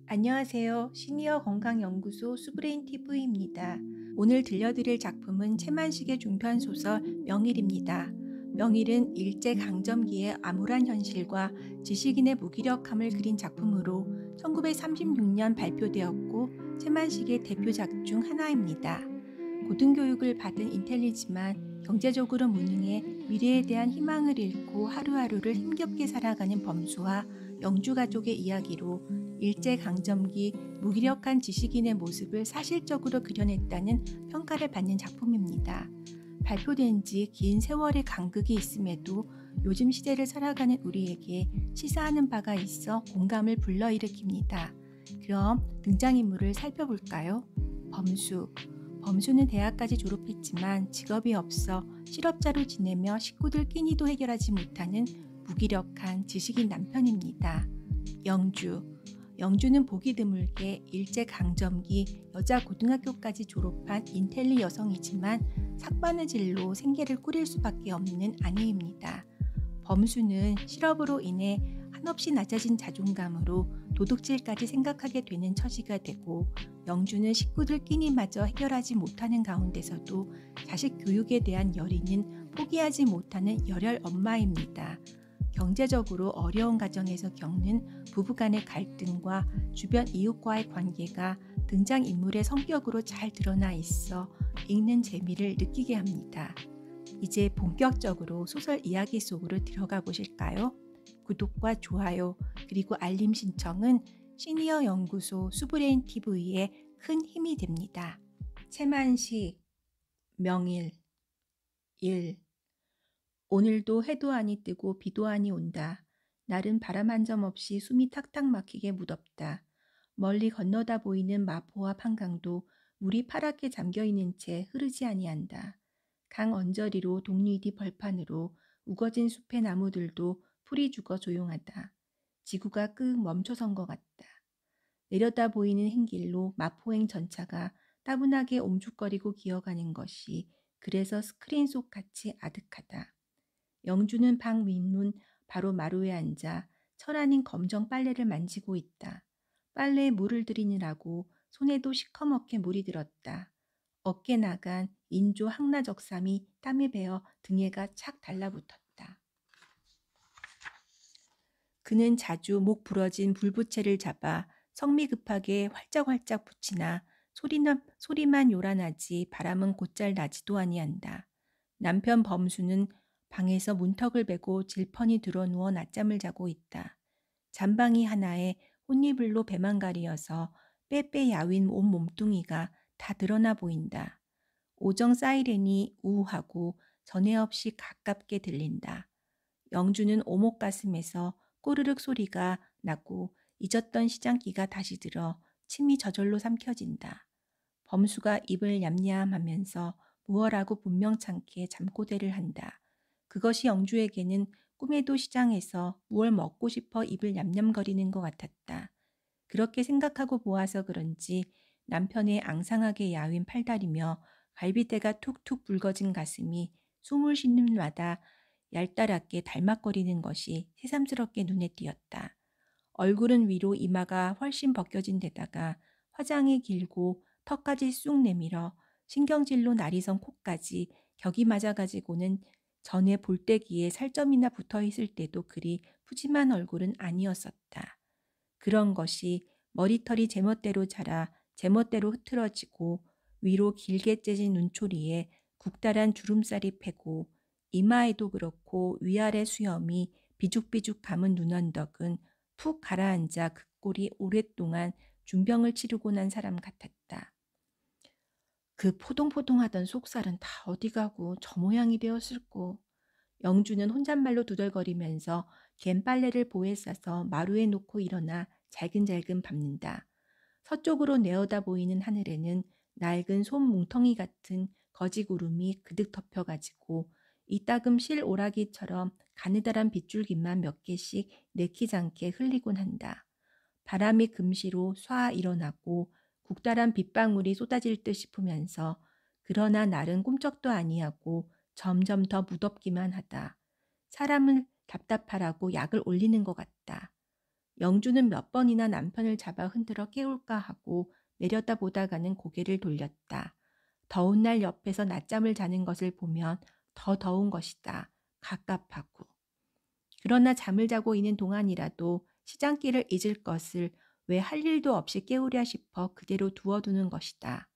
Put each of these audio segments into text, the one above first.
안녕하세요. 시니어 건강연구소 수브레인 TV입니다. 오늘 들려드릴 작품은 채만식의 중편 소설 명일입니다. 명일은 일제강점기의 암울한 현실과 지식인의 무기력함을 그린 작품으로 1936년 발표되었고 채만식의 대표작 중 하나입니다. 고등교육을 받은 인텔리지만 경제적으로 무능해 미래에 대한 희망을 잃고 하루하루를 힘겹게 살아가는 범수와 영주 가족의 이야기로 일제강점기 무기력한 지식인의 모습을 사실적으로 그려냈다는 평가를 받는 작품입니다. 발표된 지 긴 세월의 간극이 있음에도 요즘 시대를 살아가는 우리에게 시사하는 바가 있어 공감을 불러일으킵니다. 그럼 등장인물을 살펴볼까요? 범수. 범수는 대학까지 졸업했지만 직업이 없어 실업자로 지내며 식구들 끼니도 해결하지 못하는 무기력한 지식인 남편입니다. 영주. 영주는 보기 드물게 일제강점기 여자 고등학교까지 졸업한 인텔리 여성이지만 삭바느질로 생계를 꾸릴 수밖에 없는 아내입니다. 범수는 실업으로 인해 한없이 낮아진 자존감으로 도둑질까지 생각하게 되는 처지가 되고, 영주는 식구들 끼니마저 해결하지 못하는 가운데서도 자식 교육에 대한 열의는 포기하지 못하는 열혈 엄마입니다. 경제적으로 어려운 가정에서 겪는 부부간의 갈등과 주변 이웃과의 관계가 등장인물의 성격으로 잘 드러나 있어 읽는 재미를 느끼게 합니다. 이제 본격적으로 소설 이야기 속으로 들어가 보실까요? 구독과 좋아요 그리고 알림 신청은 시니어 연구소 수브레인 TV에 큰 힘이 됩니다. 채만식 명일 1. 오늘도 해도 아니 뜨고 비도 아니 온다. 날은 바람 한 점 없이 숨이 탁탁 막히게 무덥다. 멀리 건너다 보이는 마포와 판강도 물이 파랗게 잠겨있는 채 흐르지 아니한다. 강 언저리로 동리뒤 벌판으로 우거진 숲의 나무들도 풀이 죽어 조용하다. 지구가 끄 멈춰선 것 같다. 내려다 보이는 흰길로 마포행 전차가 따분하게 옴죽거리고 기어가는 것이 그래서 스크린 속 같이 아득하다. 영주는 방 윗문 바로 마루에 앉아 철 아닌 검정 빨래를 만지고 있다. 빨래에 물을 들이느라고 손에도 시커멓게 물이 들었다. 어깨 나간 인조 항라적삼이 땀에 베어 등에가 착 달라붙었다. 그는 자주 목 부러진 불부채를 잡아 성미 급하게 활짝활짝 붙이나 소리만 요란하지 바람은 곧잘 나지도 아니한다. 남편 범수는 방에서 문턱을 베고 질펀히 드러누워 낮잠을 자고 있다. 잠방이 하나에 혼이불로 배만 가리어서 빼빼 야윈 온 몸뚱이가 다 드러나 보인다. 오정 사이렌이 우우하고 전에 없이 가깝게 들린다. 영주는 오목 가슴에서 꼬르륵 소리가 나고 잊었던 시장기가 다시 들어 침이 저절로 삼켜진다. 범수가 입을 얌얌하면서 무얼하고 분명찮게 잠꼬대를 한다. 그것이 영주에게는 꿈에도 시장에서 무얼 먹고 싶어 입을 얌얌거리는 것 같았다. 그렇게 생각하고 보아서 그런지 남편의 앙상하게 야윈 팔다리며 갈비대가 툭툭 붉어진 가슴이 숨을 쉬는 마다 얄따랗게 달막거리는 것이 새삼스럽게 눈에 띄었다. 얼굴은 위로 이마가 훨씬 벗겨진 데다가 화장이 길고 턱까지 쑥 내밀어 신경질로 날이 선 코까지 격이 맞아가지고는 전에 볼때기에 살점이나 붙어있을 때도 그리 푸짐한 얼굴은 아니었었다. 그런 것이 머리털이 제멋대로 자라 제멋대로 흐트러지고 위로 길게 째진 눈초리에 국달한 주름살이 패고 이마에도 그렇고 위아래 수염이 비죽비죽 감은 눈언덕은 푹 가라앉아 그 꼴이 오랫동안 중병을 치르고 난 사람 같았다. 그 포동포동하던 속살은 다 어디 가고 저 모양이 되었을꼬. 영주는 혼잣말로 두덜거리면서 갠 빨래를 보에 싸서 마루에 놓고 일어나 잘근잘근 밟는다. 서쪽으로 내어다 보이는 하늘에는 낡은 솜 뭉텅이 같은 거지구름이 그득 덮여가지고 이따금 실 오라기처럼 가느다란 빗줄기만 몇 개씩 내키지 않게 흘리곤 한다. 바람이 금시로 쏴 일어나고 국달한 빗방울이 쏟아질 듯 싶으면서 그러나 날은 꿈쩍도 아니하고 점점 더 무덥기만 하다. 사람을 답답하라고 약을 올리는 것 같다. 영주는 몇 번이나 남편을 잡아 흔들어 깨울까 하고 내렸다 보다가는 고개를 돌렸다. 더운 날 옆에서 낮잠을 자는 것을 보면 더 더운 것이다. 갑갑하고. 그러나 잠을 자고 있는 동안이라도 시장길을 잊을 것을 왜 할 일도 없이 깨우랴 싶어 그대로 두어두는 것이다.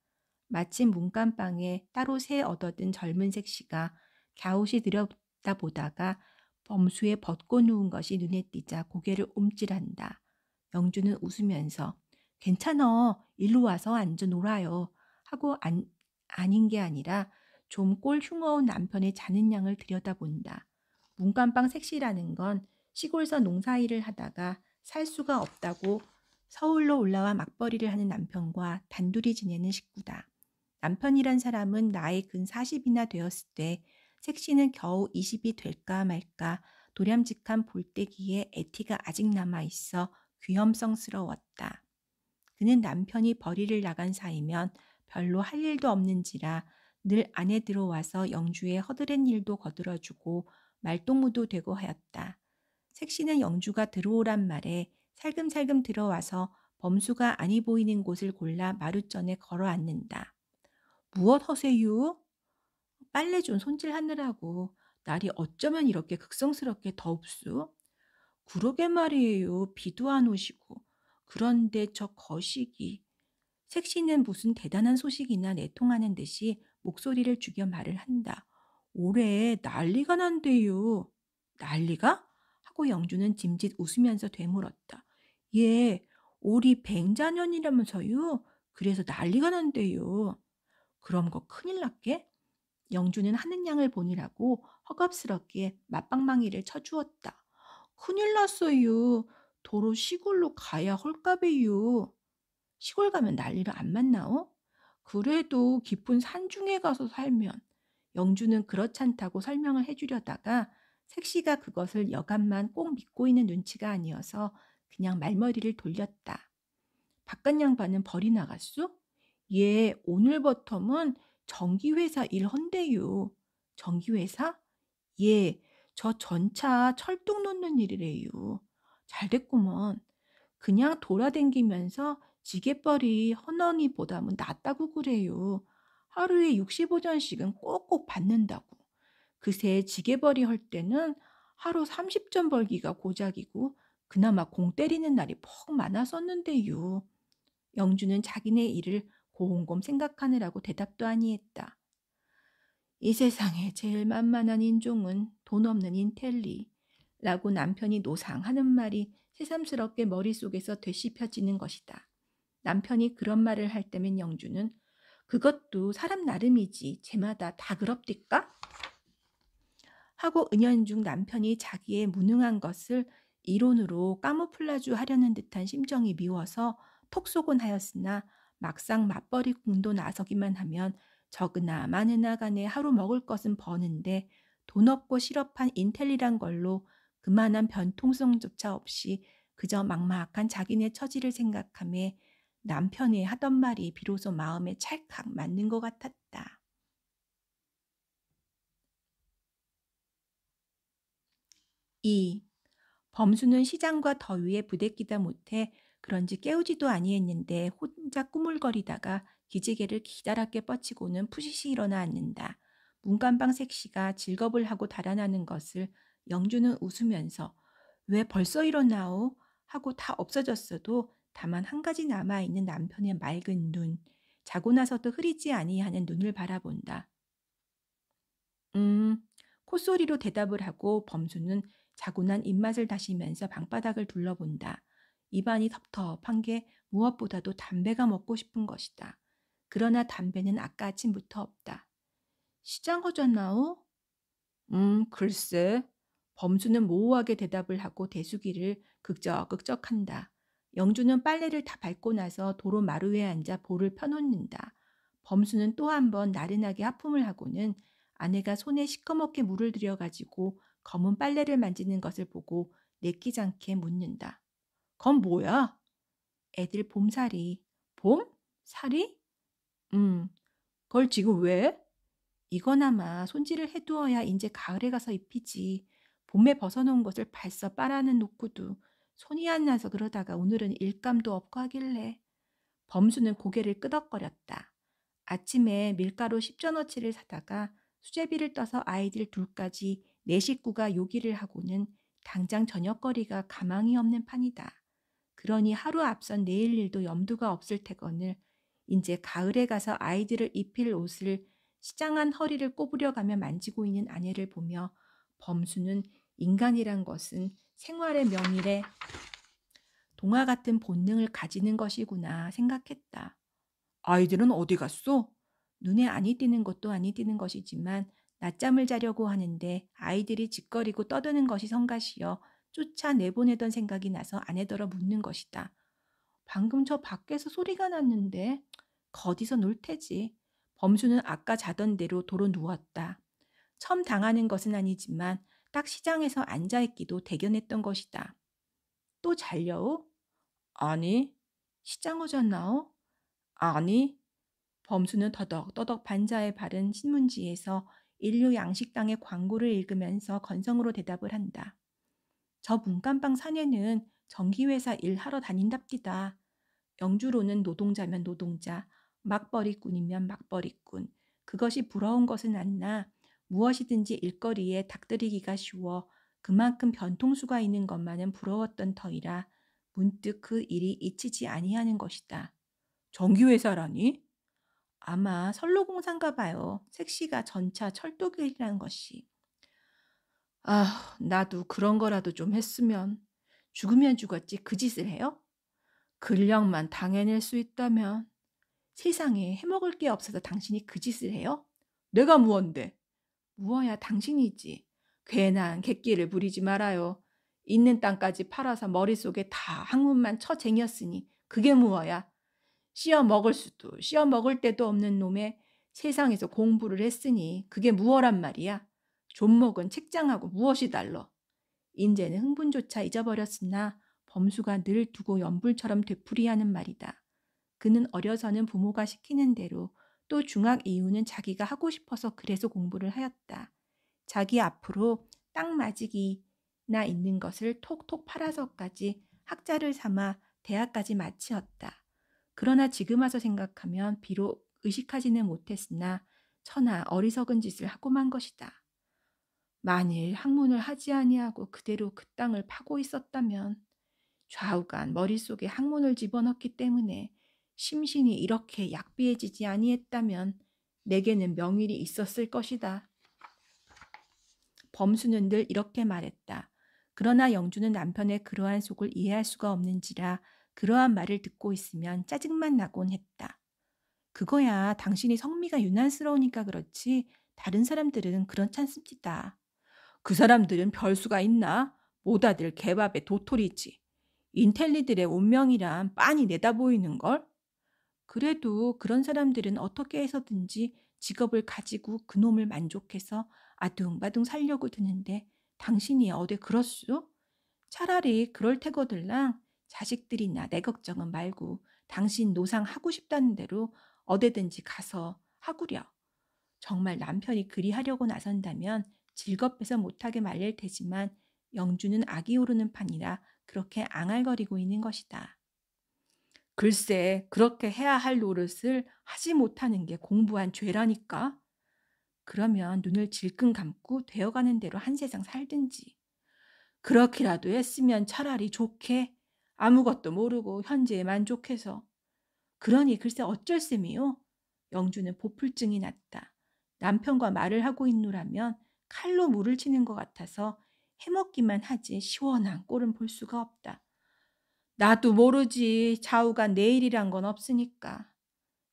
마침 문간방에 따로 새 얻어든 젊은 색시가 갸웃이 들여다보다가 범수에 벗고 누운 것이 눈에 띄자 고개를 움찔한다. 영주는 웃으면서 괜찮어. 일로 와서 앉아 놀아요. 하고 아닌 게 아니라 좀 꼴 흉어온 남편의 자는 양을 들여다본다. 문간방 색시라는 건 시골서 농사일을 하다가 살 수가 없다고 서울로 올라와 맞벌이를 하는 남편과 단둘이 지내는 식구다. 남편이란 사람은 나이 근 40이나 되었을 때 색시는 겨우 20이 될까 말까 도량직한 볼때기에 애티가 아직 남아 있어 귀염성스러웠다. 그는 남편이 벌이를 나간 사이면 별로 할 일도 없는지라 늘 안에 들어와서 영주의 허드렛 일도 거들어주고 말동무도 되고 하였다. 색시는 영주가 들어오란 말에 살금살금 들어와서 범수가 아니 보이는 곳을 골라 마룻전에 걸어 앉는다. 무엇 허세유? 빨래 좀 손질하느라고. 날이 어쩌면 이렇게 극성스럽게 더웁수? 그러게 말이에요. 비도 안 오시고. 그런데 저 거시기. 색시는 무슨 대단한 소식이나 내통하는 듯이 목소리를 죽여 말을 한다. 올해 난리가 난대요. 난리가? 하고 영주는 짐짓 웃으면서 되물었다. 예, 올이 뱅자년이라면서요. 그래서 난리가 난대요. 그럼 거 큰일 났게? 영주는 하는 양을 보느라고 허겁스럽게 맞방망이를 쳐주었다. 큰일 났어요. 도로 시골로 가야 헐까베요. 시골 가면 난리를 안 만나오? 그래도 깊은 산중에 가서 살면. 영주는 그렇잖다고 설명을 해주려다가 색시가 그것을 여간만 꼭 믿고 있는 눈치가 아니어서 그냥 말머리를 돌렸다. 바깥 양반은 벌이 나갔소? 예, 오늘버텀은 전기회사 일 헌대요. 전기회사? 예, 저 전차 철뚝 놓는 일이래요. 잘 됐구먼. 그냥 돌아댕기면서 지게벌이 헌언니보다는 낫다고 그래요. 하루에 65전씩은 꼭꼭 받는다고. 그새 지게벌이 할 때는 하루 30전 벌기가 고작이고 그나마 공 때리는 날이 퍽 많았었는데요. 영주는 자기네 일을 곰곰 생각하느라고 대답도 아니했다. 이 세상에 제일 만만한 인종은 돈 없는 인텔리. 라고 남편이 노상하는 말이 새삼스럽게 머릿속에서 되씹혀지는 것이다. 남편이 그런 말을 할 때면 영주는 그것도 사람 나름이지 제마다 다 그럽디까? 하고 은연중 남편이 자기의 무능한 것을 이론으로 까무플라주 하려는 듯한 심정이 미워서 톡 쏘곤 하였으나 막상 맞벌이 궁도 나서기만 하면 적으나 많으나 간에 하루 먹을 것은 버는데 돈 없고 실업한 인텔리란 걸로 그만한 변통성조차 없이 그저 막막한 자기네 처지를 생각하며 남편이 하던 말이 비로소 마음에 찰칵 맞는 것 같았다. 2. 범수는 시장과 더위에 부대끼다 못해 그런지 깨우지도 아니했는데 혼자 꾸물거리다가 기지개를 기다랗게 뻗치고는 푸시시 일어나 앉는다. 문간방 색시가 직업을 하고 달아나는 것을 영주는 웃으면서 왜 벌써 일어나오? 하고 다 없어졌어도 다만 한 가지 남아있는 남편의 맑은 눈, 자고 나서도 흐리지 아니하는 눈을 바라본다. 음, 콧소리로 대답을 하고 범수는 자고 난 입맛을 다시면서 방바닥을 둘러본다. 입안이 텁텁한 게 무엇보다도 담배가 먹고 싶은 것이다. 그러나 담배는 아까 아침부터 없다. 시장 허졌나오? 글쎄. 범수는 모호하게 대답을 하고 대수기를 극적극적한다. 영주는 빨래를 다 밟고 나서 도로 마루에 앉아 볼을 펴놓는다. 범수는 또 한 번 나른하게 하품을 하고는 아내가 손에 시커멓게 물을 들여가지고 검은 빨래를 만지는 것을 보고 내키지 않게 묻는다. 건 뭐야? 애들 봄살이. 봄? 살이? 그걸 지금 왜? 이거나마 손질을 해두어야 인제 가을에 가서 입히지. 봄에 벗어놓은 것을 벌써 빨아는 놓고도 손이 안 나서 그러다가 오늘은 일감도 없고 하길래. 범수는 고개를 끄덕거렸다. 아침에 밀가루 10전어치를 사다가 수제비를 떠서 아이들 둘까지 네 식구가 요기를 하고는 당장 저녁거리가 가망이 없는 판이다. 그러니 하루 앞선 내일 일도 염두가 없을 테거늘 이제 가을에 가서 아이들을 입힐 옷을 시장한 허리를 꼬부려가며 만지고 있는 아내를 보며 범수는 인간이란 것은 생활의 명일에 동화 같은 본능을 가지는 것이구나 생각했다. 아이들은 어디 갔어? 눈에 안이 띄는 것도 안이 띄는 것이지만 낮잠을 자려고 하는데 아이들이 짓거리고 떠드는 것이 성가시어 쫓아 내보내던 생각이 나서 아내더러 묻는 것이다. 방금 저 밖에서 소리가 났는데 거디서 놀 테지. 범수는 아까 자던 대로 도로 누웠다. 처음 당하는 것은 아니지만 딱 시장에서 앉아있기도 대견했던 것이다. 또 잘려오? 아니. 시장 오졌나오? 아니. 범수는 더덕더덕 반자에 바른 신문지에서 인류 양식당의 광고를 읽으면서 건성으로 대답을 한다. 저 문간방 사내는 전기회사 일하러 다닌답디다. 영주로는 노동자면 노동자, 막벌이꾼이면 막벌이꾼. 그것이 부러운 것은 않나 무엇이든지 일거리에 닥들이기가 쉬워 그만큼 변통수가 있는 것만은 부러웠던 터이라 문득 그 일이 잊히지 아니하는 것이다. 전기회사라니? 아마 선로공사인가 봐요. 색시가 전차 철도길이라는 것이. 아, 나도 그런 거라도 좀 했으면. 죽으면 죽었지 그 짓을 해요? 근력만 당해낼 수 있다면. 세상에 해먹을 게 없어서 당신이 그 짓을 해요? 내가 무언데? 무어야 당신이지. 괜한 객기를 부리지 말아요. 있는 땅까지 팔아서 머릿속에 다 학문만 쳐쟁였으니 그게 무어야. 씌어 먹을 수도 씌어 먹을 데도 없는 놈에 세상에서 공부를 했으니 그게 무어란 말이야. 존목은 책장하고 무엇이 달러. 인제는 흥분조차 잊어버렸으나 범수가 늘 두고 연불처럼 되풀이하는 말이다. 그는 어려서는 부모가 시키는 대로 또 중학 이후는 자기가 하고 싶어서 그래서 공부를 하였다. 자기 앞으로 땅 맞이기나 있는 것을 톡톡 팔아서까지 학자를 삼아 대학까지 마치었다. 그러나 지금 와서 생각하면 비록 의식하지는 못했으나 천하 어리석은 짓을 하고만 것이다. 만일 학문을 하지 아니하고 그대로 그 땅을 파고 있었다면 좌우간 머릿속에 학문을 집어넣기 때문에 심신이 이렇게 약비해지지 아니했다면 내게는 명일이 있었을 것이다. 범수는 늘 이렇게 말했다. 그러나 영주는 남편의 그러한 속을 이해할 수가 없는지라 그러한 말을 듣고 있으면 짜증만 나곤 했다. 그거야 당신이 성미가 유난스러우니까 그렇지 다른 사람들은 그렇지 않습니다. 그 사람들은 별수가 있나? 모다들 개밥의 도토리지. 인텔리들의 운명이란 빤히 내다보이는걸? 그래도 그런 사람들은 어떻게 해서든지 직업을 가지고 그놈을 만족해서 아둥바둥 살려고 드는데 당신이 어디 그렇소? 차라리 그럴 테거들랑 자식들이나 내 걱정은 말고 당신 노상 하고 싶다는 대로 어디든지 가서 하구려. 정말 남편이 그리 하려고 나선다면 즐겁해서 못하게 말릴 테지만 영주는 악이 오르는 판이라 그렇게 앙알거리고 있는 것이다. 글쎄 그렇게 해야 할 노릇을 하지 못하는 게 공부한 죄라니까. 그러면 눈을 질끈 감고 되어가는 대로 한 세상 살든지. 그렇게라도 했으면 차라리 좋게 아무것도 모르고 현재에 만족해서. 그러니 글쎄 어쩔 셈이요. 영주는 보풀증이 났다. 남편과 말을 하고 있노라면 칼로 물을 치는 것 같아서 해먹기만 하지 시원한 꼴은 볼 수가 없다. 나도 모르지. 좌우가 내일이란 건 없으니까.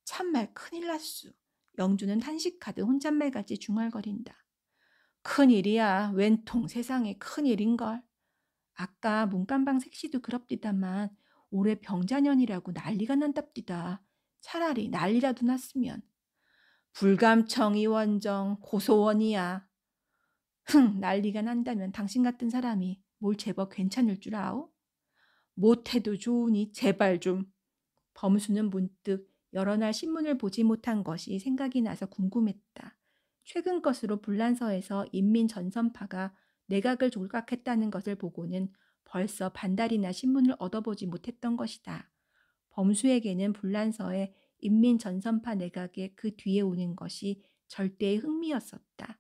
참말 큰일 났수. 영주는 한식하듯 혼잣말같이 중얼거린다. 큰일이야. 웬통 세상에 큰일인걸. 아까 문간방 색시도 그럽디다만 올해 병자년이라고 난리가 난답디다. 차라리 난리라도 났으면. 불감청이 원정 고소원이야. 난리가 난다면 당신 같은 사람이 뭘 제법 괜찮을 줄 아오? 못해도 좋으니 제발 좀. 범수는 문득 여러 날 신문을 보지 못한 것이 생각이 나서 궁금했다. 최근 것으로 불란서에서 인민전선파가 내각을 조각했다는 것을 보고는 벌써 반달이나 신문을 얻어보지 못했던 것이다. 범수에게는 불란서의 인민전선파 내각의 그 뒤에 오는 것이 절대의 흥미였었다.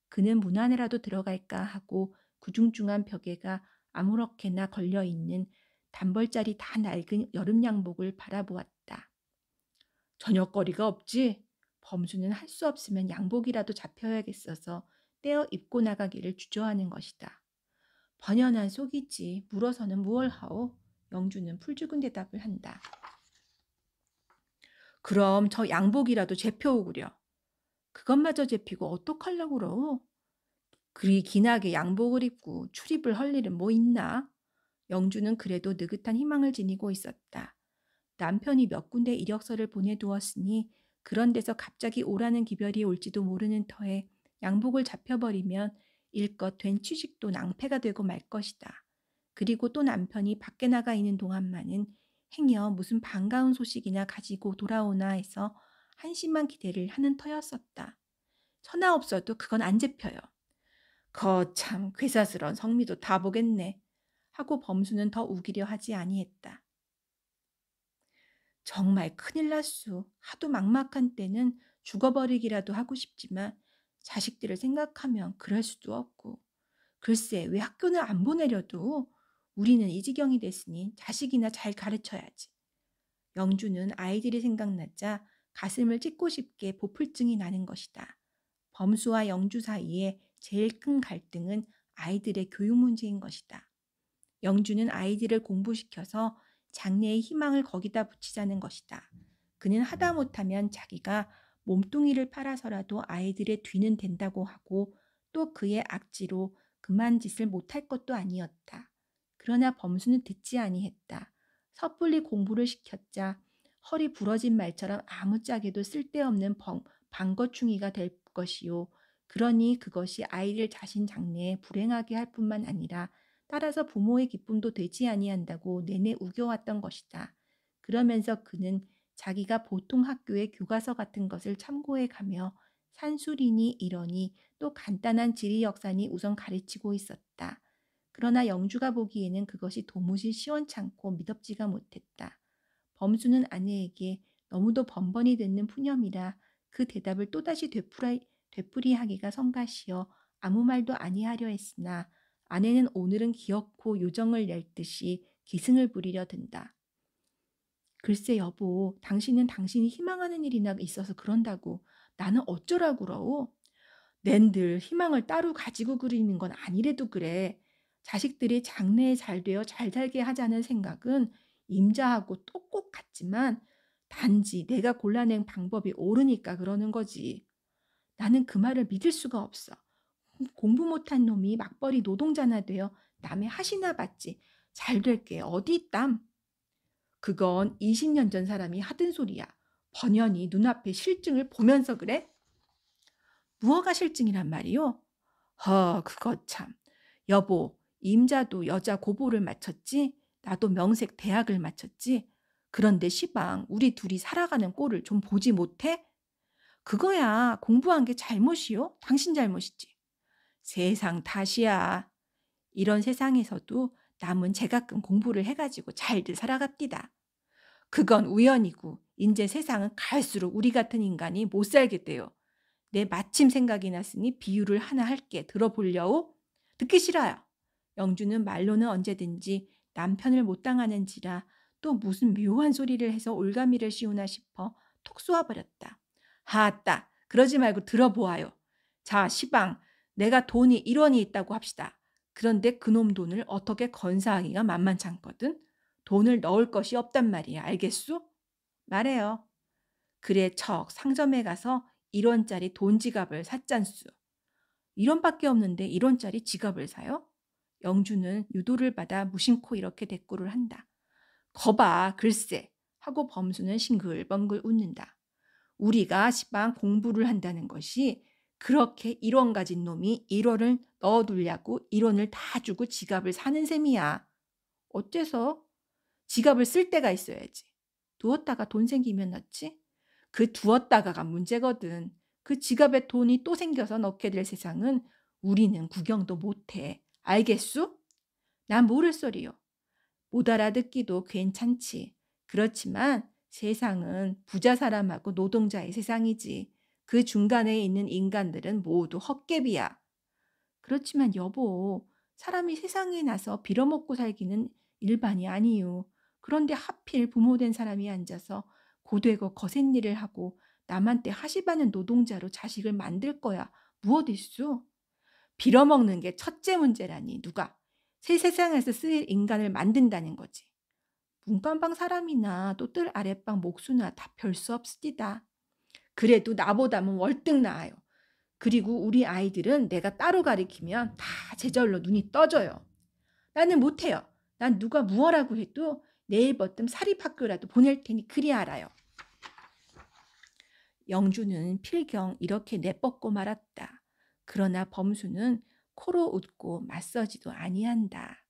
그는 문 안에라도 들어갈까 하고 구중중한 벽에가 아무렇게나 걸려있는 단벌짜리 다 낡은 여름 양복을 바라보았다. 저녁거리가 없지? 범수는 할 수 없으면 양복이라도 잡혀야겠어서 떼어 입고 나가기를 주저하는 것이다. 번연한 속이지 물어서는 무얼 하오? 영주는 풀죽은 대답을 한다. 그럼 저 양복이라도 재펴오구려. 그것마저 재피고 어떡하려고 그러? 그리 기나게 양복을 입고 출입을 할 일은 뭐 있나? 영주는 그래도 느긋한 희망을 지니고 있었다. 남편이 몇 군데 이력서를 보내두었으니 그런 데서 갑자기 오라는 기별이 올지도 모르는 터에 양복을 잡혀버리면 일껏 된 취직도 낭패가 되고 말 것이다. 그리고 또 남편이 밖에 나가 있는 동안만은 행여 무슨 반가운 소식이나 가지고 돌아오나 해서 한심한 기대를 하는 터였었다. 천하 없어도 그건 안 잡혀요. 거참 괴사스런 성미도 다 보겠네. 하고 범수는 더 우기려 하지 아니했다. 정말 큰일 났수. 하도 막막한 때는 죽어버리기라도 하고 싶지만 자식들을 생각하면 그럴 수도 없고. 글쎄 왜 학교는 안 보내려도 우리는 이 지경이 됐으니 자식이나 잘 가르쳐야지. 영주는 아이들이 생각나자 가슴을 찢고 싶게 보풀증이 나는 것이다. 범수와 영주 사이에 제일 큰 갈등은 아이들의 교육 문제인 것이다. 영주는 아이들을 공부시켜서 장래의 희망을 거기다 붙이자는 것이다. 그는 하다 못하면 자기가 몸뚱이를 팔아서라도 아이들의 뒤는 된다고 하고 또 그의 악지로 그만 짓을 못할 것도 아니었다. 그러나 범수는 듣지 아니했다. 섣불리 공부를 시켰자 허리 부러진 말처럼 아무짝에도 쓸데없는 방거충이가 될 것이요. 그러니 그것이 아이를 자신 장래에 불행하게 할 뿐만 아니라 따라서 부모의 기쁨도 되지 아니한다고 내내 우겨왔던 것이다. 그러면서 그는 자기가 보통 학교의 교과서 같은 것을 참고해 가며 산술이니 이러니 또 간단한 지리역사니 우선 가르치고 있었다. 그러나 영주가 보기에는 그것이 도무지 시원찮고 미덥지가 못했다. 범수는 아내에게 너무도 번번이 듣는 푸념이라 그 대답을 또다시 되풀이하기가 성가시어 아무 말도 아니하려 했으나 아내는 오늘은 기어코 요정을 낼 듯이 기승을 부리려 든다. 글쎄 여보, 당신은 당신이 희망하는 일이나 있어서 그런다고 나는 어쩌라고 그러오? 낸들 희망을 따로 가지고 그리는 건 아니래도 그래. 자식들이 장래에 잘 되어 잘 살게 하자는 생각은 임자하고 똑똑 같지만 단지 내가 골라낸 방법이 옳으니까 그러는 거지. 나는 그 말을 믿을 수가 없어. 공부 못한 놈이 막벌이 노동자나 되어 남의 하시나 받지 잘 될 게 어디 있담. 그건 20년 전 사람이 하던 소리야. 번연히 눈앞에 실증을 보면서 그래? 무허가 실증이란 말이요? 그거 참. 여보, 임자도 여자 고보를 마쳤지? 나도 명색 대학을 마쳤지? 그런데 시방 우리 둘이 살아가는 꼴을 좀 보지 못해? 그거야 공부한 게 잘못이요? 당신 잘못이지. 세상 탓이야. 이런 세상에서도 남은 제가끔 공부를 해가지고 잘들 살아갑디다. 그건 우연이고 인제 세상은 갈수록 우리 같은 인간이 못 살게 돼요. 내 마침 생각이 났으니 비유를 하나 할게. 들어보려오? 듣기 싫어요. 영주는 말로는 언제든지 남편을 못 당하는지라 또 무슨 묘한 소리를 해서 올가미를 씌우나 싶어 톡 쏘아버렸다. 하따 그러지 말고 들어보아요. 자 시방 내가 돈이 1원이 있다고 합시다. 그런데 그놈 돈을 어떻게 건사하기가 만만찮거든. 돈을 넣을 것이 없단 말이야. 알겠소? 말해요. 그래 척 상점에 가서 1원짜리 돈 지갑을 샀잖수. 1원밖에 없는데 1원짜리 지갑을 사요? 영주는 유도를 받아 무심코 이렇게 대꾸를 한다. 거봐 글쎄 하고 범수는 싱글벙글 웃는다. 우리가 시방 공부를 한다는 것이 그렇게 1원 가진 놈이 1원을 넣어두려고 1원을 다 주고 지갑을 사는 셈이야. 어째서? 지갑을 쓸 때가 있어야지. 두었다가 돈 생기면 넣지? 그 두었다가가 문제거든. 그 지갑에 돈이 또 생겨서 넣게 될 세상은 우리는 구경도 못해. 알겠수? 난 모를 소리요. 못 알아듣기도 괜찮지. 그렇지만 세상은 부자 사람하고 노동자의 세상이지. 그 중간에 있는 인간들은 모두 헛개비야. 그렇지만 여보, 사람이 세상에 나서 빌어먹고 살기는 일반이 아니요. 그런데 하필 부모 된 사람이 앉아서 고되고 거센 일을 하고 남한테 하시바는 노동자로 자식을 만들 거야. 무엇 있수? 빌어먹는 게 첫째 문제라니 누가 새 세상에서 쓰일 인간을 만든다는 거지. 문간방 사람이나 또 뜰 아랫방 목수나 다 별 수 없으디다. 그래도 나보다는 월등 나아요. 그리고 우리 아이들은 내가 따로 가리키면 다 제절로 눈이 떠져요. 나는 못해요. 난 누가 무엇라고 해도 내일 버뜸 사립학교라도 보낼 테니 그리 알아요. 영주는 필경 이렇게 내뻗고 말았다. 그러나 범수는 코로 웃고 맞서지도 아니한다.